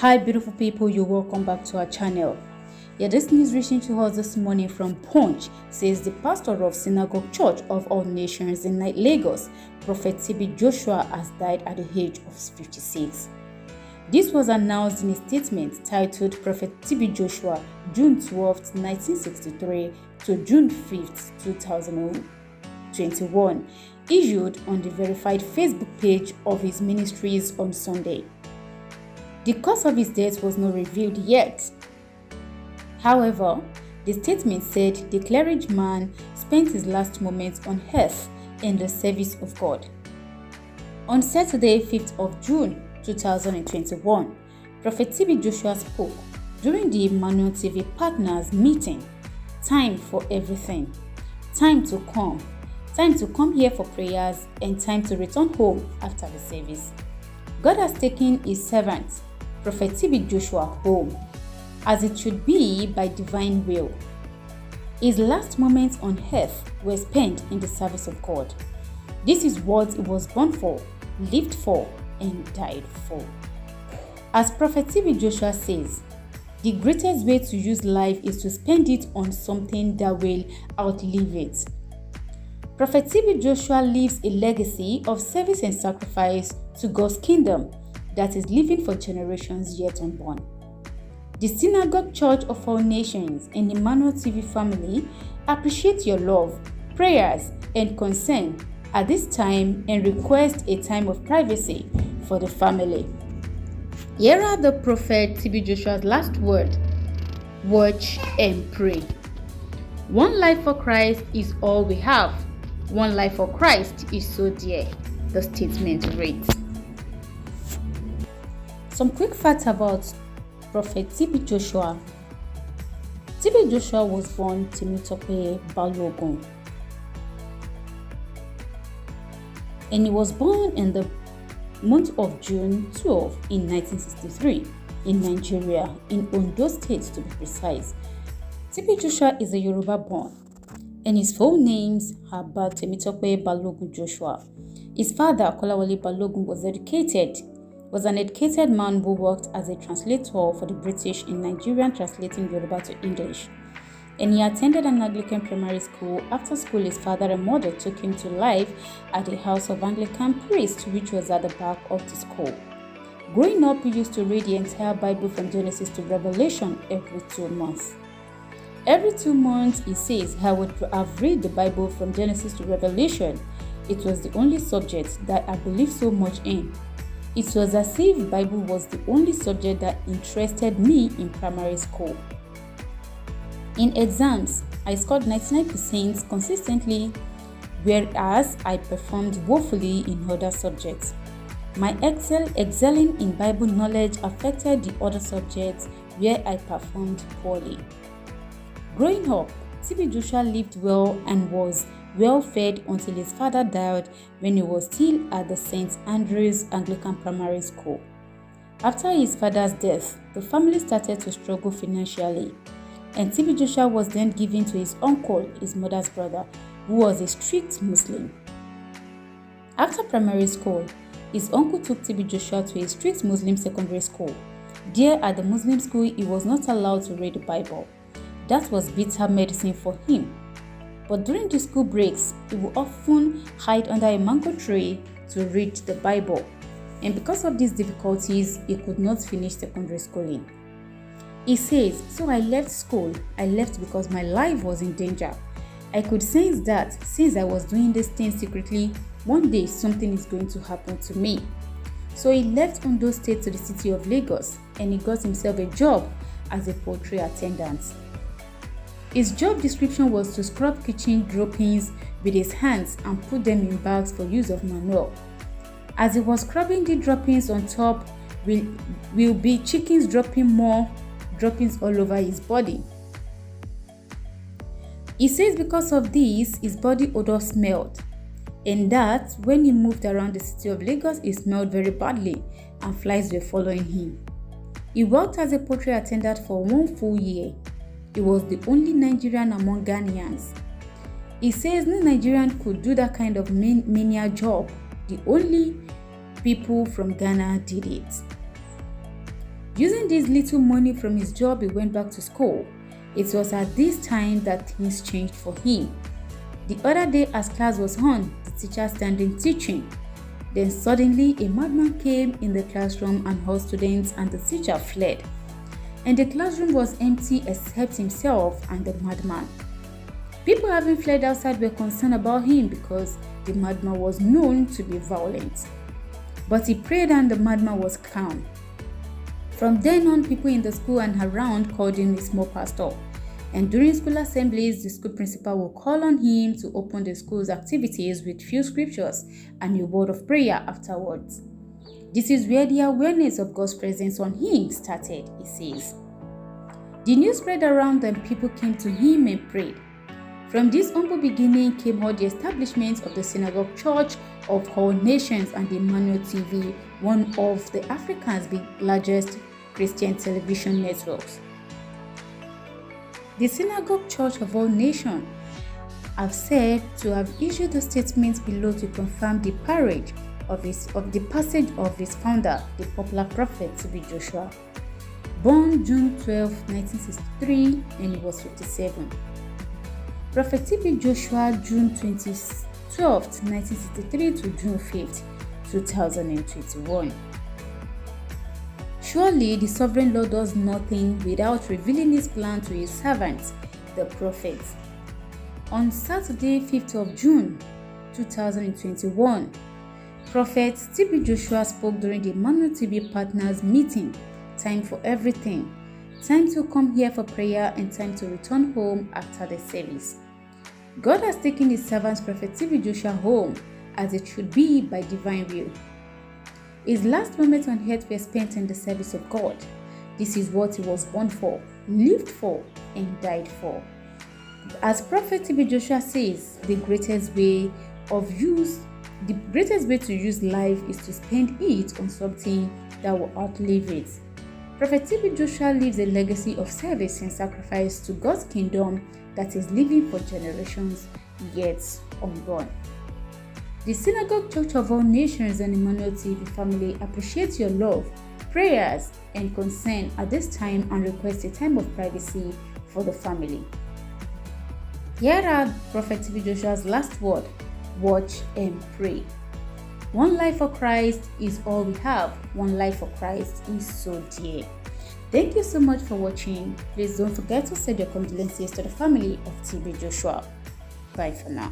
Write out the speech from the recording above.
Hi beautiful people, you're welcome back to our channel. This news reaching to us this morning from Punch says the pastor of Synagogue Church of All Nations in Lagos, Prophet TB Joshua, has died at the age of 56. This was announced in a statement titled Prophet TB Joshua, June 12, 1963 to June 5, 2021, issued on the verified Facebook page of his ministries on Sunday. The cause of his death was not revealed yet. However, the statement said the clergyman spent his last moments on earth in the service of God. On Saturday, 5th of June 2021, Prophet TB Joshua spoke during the Emmanuel TV Partners meeting. Time for everything. Time to come here for prayers, and time to return home after the service. God has taken his servant, Prophet TB Joshua, home, as it should be by divine will. His last moments on earth were spent in the service of God. This is what he was born for, lived for, and died for. As Prophet TB Joshua says, the greatest way to use life is to spend it on something that will outlive it. Prophet TB Joshua leaves a legacy of service and sacrifice to God's kingdom that is living for generations yet unborn. The Synagogue Church of All Nations and Emmanuel TV family appreciate your love, prayers, and concern at this time and request a time of privacy for the family. Here are the Prophet TB Joshua's last words: watch and pray. One life for Christ is all we have. One life for Christ is so dear, the statement reads. Some quick facts about Prophet TB Joshua. TB Joshua was born Temitope Balogun, and he was born in the month of June 12 in 1963 in Nigeria, in Ondo State to be precise. TB Joshua is a Yoruba born, and his full names are Temitope Balogun Joshua. His father, Kolawole Balogun, was an educated man who worked as a translator for the British in Nigeria, translating Yoruba to English. And he attended an Anglican primary school. After school, his father and mother took him to life at the house of Anglican priest, which was at the back of the school. Growing up, he used to read the entire Bible from Genesis to Revelation every 2 months. Every 2 months, he says, I would have read the Bible from Genesis to Revelation. It was the only subject that I believed so much in. It was as if Bible was the only subject that interested me in primary school. In exams, I scored 99% consistently, whereas I performed woefully in other subjects. My excelling in Bible knowledge affected the other subjects where I performed poorly. Growing up, TB Joshua lived well and was well fed until his father died when he was still at the St. Andrew's Anglican Primary School. After his father's death, the family started to struggle financially, and TB Joshua was then given to his uncle, his mother's brother, who was a strict Muslim. After primary school, his uncle took TB Joshua to a strict Muslim secondary school. There at the Muslim school, he was not allowed to read the Bible. That was bitter medicine for him. But during the school breaks, he would often hide under a mango tree to read the Bible. And because of these difficulties, he could not finish secondary schooling. He says, so I left school. I left because my life was in danger. I could sense that since I was doing this thing secretly, one day something is going to happen to me. So he left Ondo State to the city of Lagos, and he got himself a job as a poultry attendant. His job description was to scrub kitchen droppings with his hands and put them in bags for use of manure. As he was scrubbing the droppings, on top will be chickens dropping more droppings all over his body. He says because of this, his body odor smelled, and that when he moved around the city of Lagos, it smelled very badly and flies were following him. He worked as a poultry attendant for 1 full year. He was the only Nigerian among Ghanaians. He says no Nigerian could do that kind of menial job. The only people from Ghana did it. Using this little money from his job, he went back to school. It was at this time that things changed for him. The other day as class was on, the teacher standing teaching. Then suddenly a madman came in the classroom and hurt students, and the teacher fled. And the classroom was empty except himself and the madman. People having fled outside were concerned about him because the madman was known to be violent. But he prayed and the madman was calm. From then on, people in the school and around called him a small pastor. And during school assemblies, the school principal will call on him to open the school's activities with few scriptures and a word of prayer afterwards. This is where the awareness of God's presence on him started, he says. The news spread around and people came to him and prayed. From this humble beginning came all the establishment of the Synagogue Church of All Nations and the Emmanuel TV, one of the Africa's largest Christian television networks. The Synagogue Church of All Nations have said to have issued a statement below to confirm the passage of his founder, the popular prophet TB Joshua, born June 12, 1963, and he was 57. Prophet TB Joshua, June 12, 1963 to June 5, 2021. Surely the sovereign Lord does nothing without revealing his plan to his servants, the prophets. On Saturday, 5th of June, 2021, Prophet TB Joshua spoke during the Emmanuel TV Partners meeting. Time for everything. Time to come here for prayer and time to return home after the service. God has taken his servant Prophet TB Joshua home as it should be by divine will. His last moments on earth were spent in the service of God. This is what he was born for, lived for, and died for. As Prophet TB Joshua says, the greatest way to use life is to spend it on something that will outlive it. Prophet TB Joshua leaves a legacy of service and sacrifice to God's kingdom that is living for generations yet unborn. The Synagogue Church of All Nations and Emmanuel TV family appreciate your love, prayers, and concern at this time and request a time of privacy for the family. Here are Prophet TB Joshua's last word: watch and pray. One life for Christ is all we have. One life for Christ is so dear. Thank you so much for watching. Please don't forget to send your condolences to the family of TB Joshua. Bye for now.